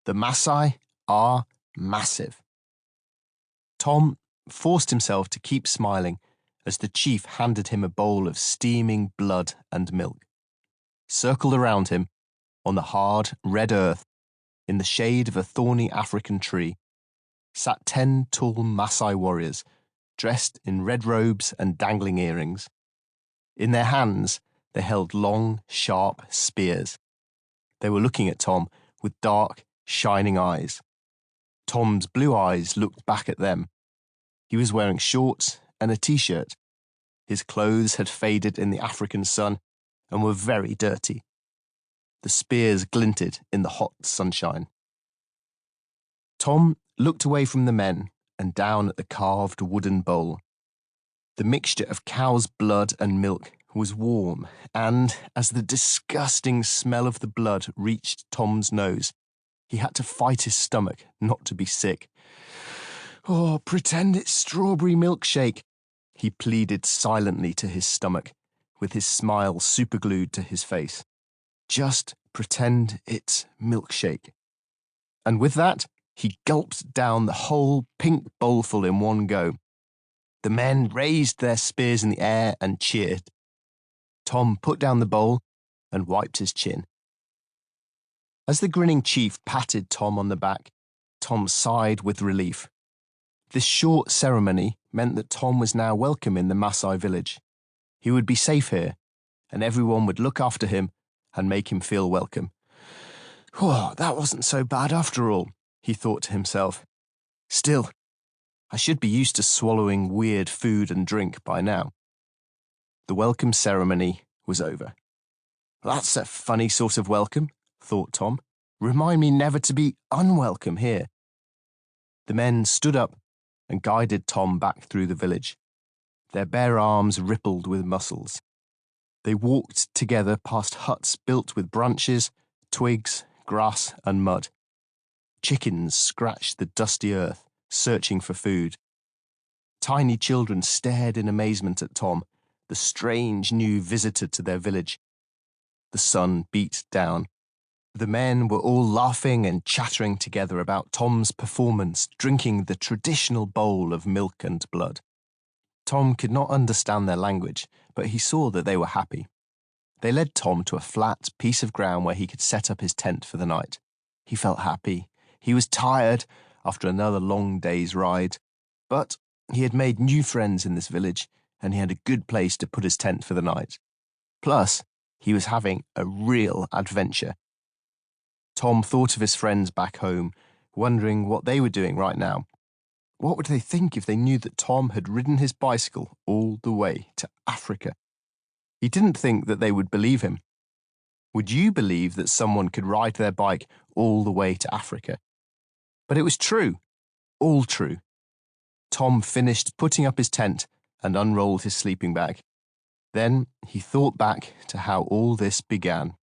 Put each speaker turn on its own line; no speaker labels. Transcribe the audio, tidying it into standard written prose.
The Maasai are massive. Tom forced himself to keep smiling as the chief handed him a bowl of steaming blood and milk. Circled around him, on the hard, red earth, in the shade of a thorny African tree, sat 10 tall Maasai warriors, dressed in red robes and dangling earrings. In their hands, they held long, sharp spears. They were looking at Tom with dark, shining eyes. Tom's blue eyes looked back at them. He was wearing shorts and a t-shirt. His clothes had faded in the African sun and were very dirty. The spears glinted in the hot sunshine. Tom looked away from the men and down at the carved wooden bowl. The mixture of cow's blood and milk was warm, and as the disgusting smell of the blood reached Tom's nose, he had to fight his stomach not to be sick. "Oh, pretend it's strawberry milkshake," he pleaded silently to his stomach, with his smile superglued to his face. "Just pretend it's milkshake." And with that, he gulped down the whole pink bowlful in one go. The men raised their spears in the air and cheered. Tom put down the bowl and wiped his chin. As the grinning chief patted Tom on the back, Tom sighed with relief. This short ceremony meant that Tom was now welcome in the Maasai village. He would be safe here, and everyone would look after him and make him feel welcome. "Oh, that wasn't so bad after all," he thought to himself. "Still, I should be used to swallowing weird food and drink by now." The welcome ceremony was over. "That's a funny sort of welcome," thought Tom. "Remind me never to be unwelcome here." The men stood up and guided Tom back through the village. Their bare arms rippled with muscles. They walked together past huts built with branches, twigs, grass, and mud. Chickens scratched the dusty earth, searching for food. Tiny children stared in amazement at Tom, the strange new visitor to their village. The sun beat down. The men were all laughing and chattering together about Tom's performance, drinking the traditional bowl of milk and blood. Tom could not understand their language, but he saw that they were happy. They led Tom to a flat piece of ground where he could set up his tent for the night. He felt happy. He was tired after another long day's ride, but he had made new friends in this village, and he had a good place to put his tent for the night. Plus, he was having a real adventure. Tom thought of his friends back home, wondering what they were doing right now. What would they think if they knew that Tom had ridden his bicycle all the way to Africa? He didn't think that they would believe him. Would you believe that someone could ride their bike all the way to Africa? But it was true, all true. Tom finished putting up his tent and unrolled his sleeping bag. Then he thought back to how all this began.